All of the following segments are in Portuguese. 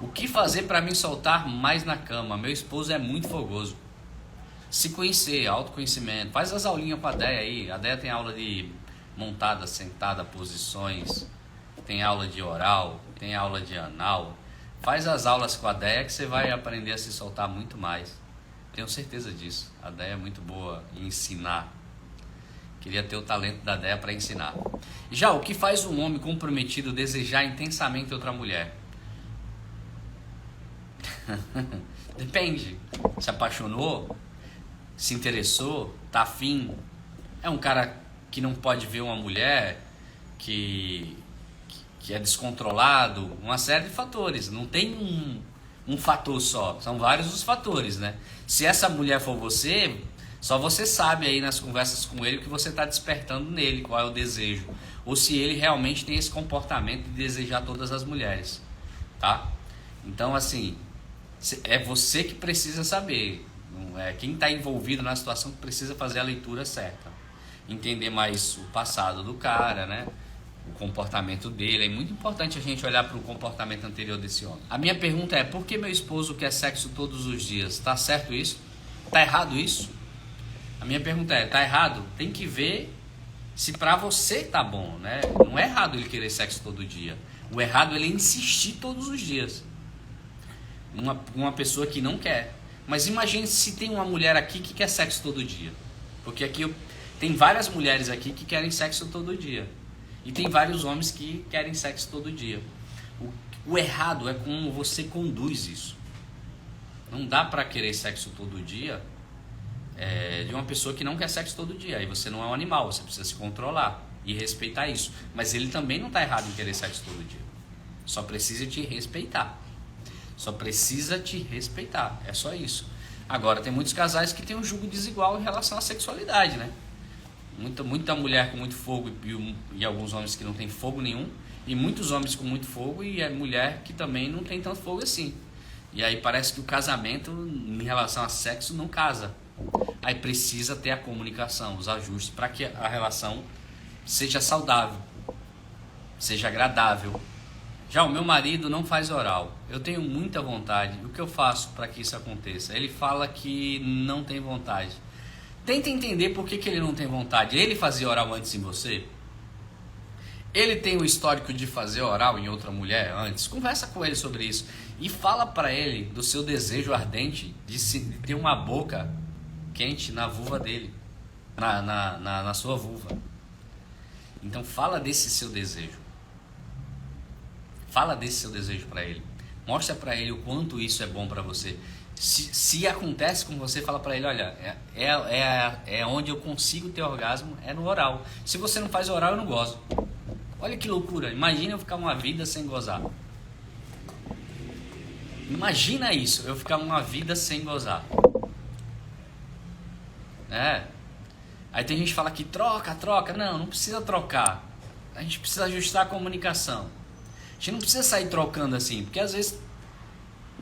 O que fazer para me soltar mais na cama? Meu esposo é muito fogoso. Se conhecer, autoconhecimento. Faz as aulinhas com a Déia aí. A Déia tem aula de montada, sentada, posições. Tem aula de oral, tem aula de anal. Faz as aulas com a Déia que você vai aprender a se soltar muito mais. Tenho certeza disso. A Déia é muito boa em ensinar. Queria ter o talento da Déia para ensinar. Já, o que faz um homem comprometido desejar intensamente outra mulher? Depende. Se apaixonou, se interessou, tá afim. É um cara que não pode ver uma mulher que é descontrolado, uma série de fatores. Não tem um fator só, são vários os fatores, né? Se essa mulher for você, só você sabe aí nas conversas com ele o que você está despertando nele, qual é o desejo. Ou se ele realmente tem esse comportamento de desejar todas as mulheres, tá? Então, assim, é você que precisa saber. Não é quem está envolvido na situação que precisa fazer a leitura certa. Entender mais o passado do cara, né? O comportamento dele. É muito importante a gente olhar para o comportamento anterior desse homem. A minha pergunta é: por que meu esposo quer sexo todos os dias? Tá certo isso? Tá errado isso? A minha pergunta é: tá errado? Tem que ver se pra você tá bom, né? Não é errado ele querer sexo todo dia. O errado é ele insistir todos os dias. Uma pessoa que não quer. Mas imagine se tem uma mulher aqui que quer sexo todo dia. Porque aqui tem várias mulheres aqui que querem sexo todo dia. E tem vários homens que querem sexo todo dia. O errado é como você conduz isso. Não dá pra querer sexo todo dia de uma pessoa que não quer sexo todo dia. Aí você não é um animal, você precisa se controlar e respeitar isso. Mas ele também não está errado em querer sexo todo dia. Só precisa te respeitar. Só precisa te respeitar. É só isso. Agora, tem muitos casais que têm um julgo desigual em relação à sexualidade, né? Muita mulher com muito fogo e alguns homens que não tem fogo nenhum. E muitos homens com muito fogo e mulher que também não tem tanto fogo assim. E aí parece que o casamento em relação a sexo não casa. Aí precisa ter a comunicação, os ajustes para que a relação seja saudável, seja agradável. Já o meu marido não faz oral. Eu tenho muita vontade. O que eu faço para que isso aconteça? Ele fala que não tem vontade. Tenta entender por que ele não tem vontade. Ele fazia oral antes em você? Ele tem o histórico de fazer oral em outra mulher antes? Conversa com ele sobre isso. E fala para ele do seu desejo ardente de ter uma boca quente na vulva dele. Na sua vulva. Então fala desse seu desejo. Fala desse seu desejo para ele. Mostra para ele o quanto isso é bom para você. Se acontece com você, fala para ele: olha, é onde eu consigo ter orgasmo, é no oral. Se você não faz oral, eu não gozo. Olha que loucura. Imagina eu ficar uma vida sem gozar. Imagina isso, eu ficar uma vida sem gozar. Aí tem gente que fala que troca. Não precisa trocar. A gente precisa ajustar a comunicação. A gente não precisa sair trocando assim, porque às vezes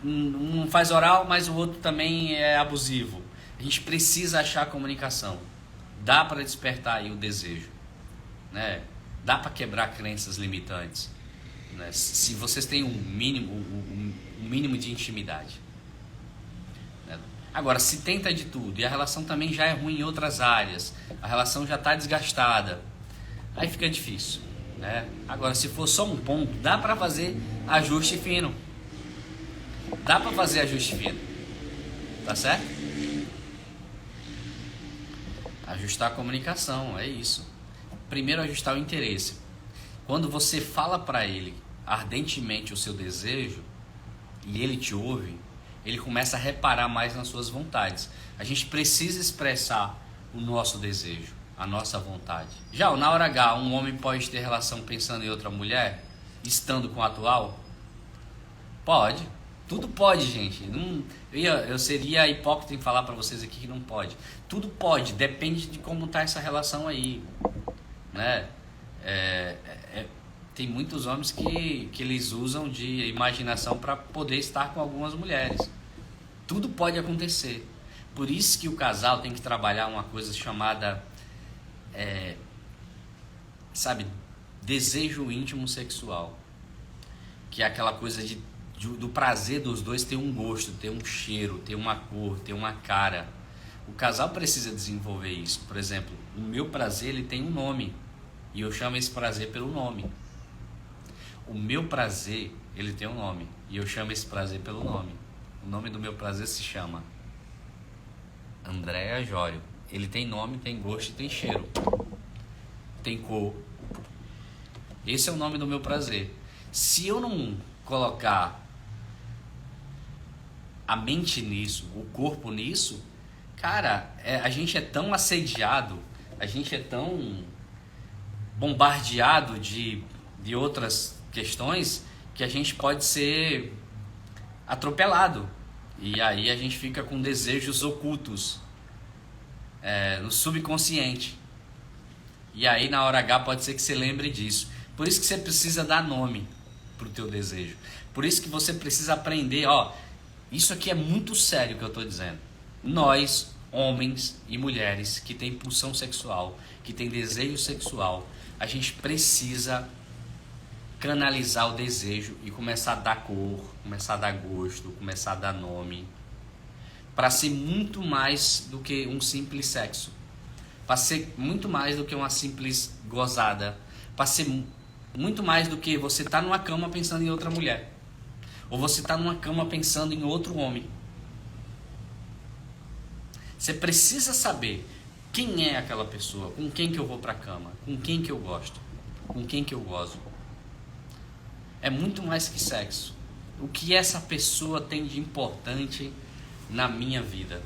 um faz oral, mas o outro também é abusivo. A gente precisa achar a comunicação. Dá para despertar aí o desejo, né? Dá para quebrar crenças limitantes, né? Se vocês têm um mínimo de intimidade, né? Agora, se tenta de tudo e a relação também já é ruim em outras áreas, a relação já está desgastada, aí fica difícil, né? Agora, se for só um ponto, dá para fazer ajuste fino. Dá para fazer ajuste fino. Tá certo? Ajustar a comunicação, é isso. Primeiro, ajustar o interesse. Quando você fala para ele ardentemente o seu desejo e ele te ouve, ele começa a reparar mais nas suas vontades. A gente precisa expressar o nosso desejo, a nossa vontade. Já na hora H, um homem pode ter relação pensando em outra mulher, estando com a atual? Pode. Tudo pode, gente. Eu seria hipócrita em falar para vocês aqui que não pode. Tudo pode, depende de como está essa relação aí, né? Tem muitos homens que eles usam de imaginação para poder estar com algumas mulheres. Tudo pode acontecer. Por isso que o casal tem que trabalhar uma coisa chamada, desejo íntimo sexual, que é aquela coisa de do prazer dos dois ter um gosto, ter um cheiro, ter uma cor, ter uma cara. O casal precisa desenvolver isso. Por exemplo, o meu prazer ele tem um nome e eu chamo esse prazer pelo nome. O meu prazer ele tem um nome e eu chamo esse prazer pelo nome. O nome do meu prazer se chama Andréa Jório. Ele tem nome, tem gosto e tem cheiro. Tem cor. Esse é o nome do meu prazer. Se eu não colocar a mente nisso, o corpo nisso, cara, a gente é tão assediado, a gente é tão bombardeado de outras questões que a gente pode ser atropelado. E aí a gente fica com desejos ocultos no subconsciente. E aí na hora H pode ser que você lembre disso. Por isso que você precisa dar nome pro teu desejo. Por isso que você precisa aprender, isso aqui é muito sério que eu estou dizendo. Nós, homens e mulheres que têm pulsão sexual, que têm desejo sexual, a gente precisa canalizar o desejo e começar a dar cor, começar a dar gosto, começar a dar nome, para ser muito mais do que um simples sexo, para ser muito mais do que uma simples gozada, para ser muito mais do que você estar numa cama pensando em outra mulher, ou você estar numa cama pensando em outro homem. Você precisa saber quem é aquela pessoa, com quem que eu vou para a cama, com quem que eu gosto, com quem que eu gozo. É muito mais que sexo. O que essa pessoa tem de importante na minha vida.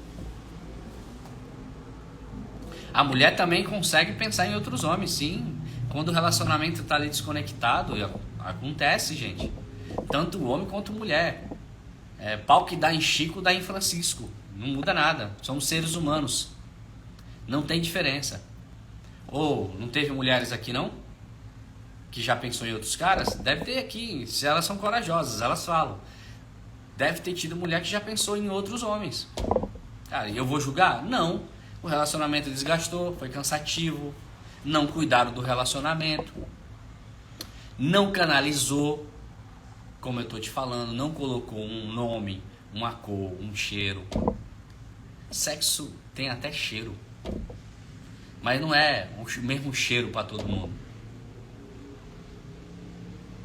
A mulher também consegue pensar em outros homens, sim. Quando o relacionamento está ali desconectado, acontece, gente. Tanto o homem quanto a mulher. Pau que dá em Chico, dá em Francisco. Não muda nada. Somos seres humanos. Não tem diferença. Ou não teve mulheres aqui não? Que já pensou em outros caras? Deve ter aqui. Se elas são corajosas, elas falam. Deve ter tido mulher que já pensou em outros homens. Cara, e eu vou julgar? Não. O relacionamento desgastou, foi cansativo. Não cuidaram do relacionamento. Não canalizou, como eu estou te falando. Não colocou um nome, uma cor, um cheiro. Sexo tem até cheiro. Mas não é o mesmo cheiro para todo mundo.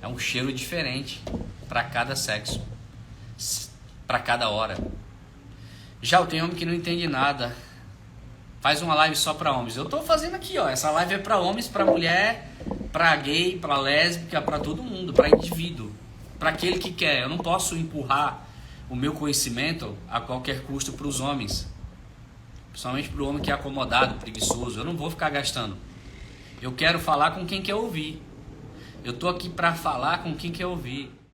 É um cheiro diferente para cada sexo, para cada hora. Já tem homem que não entende nada. Faz uma live só para homens. Eu estou fazendo aqui, essa live é para homens, para mulher, para gay, para lésbica, para todo mundo, para indivíduo, para aquele que quer. Eu não posso empurrar o meu conhecimento a qualquer custo para os homens, principalmente para o homem que é acomodado, preguiçoso. Eu não vou ficar gastando. Eu quero falar com quem quer ouvir. Eu tô aqui para falar com quem quer ouvir.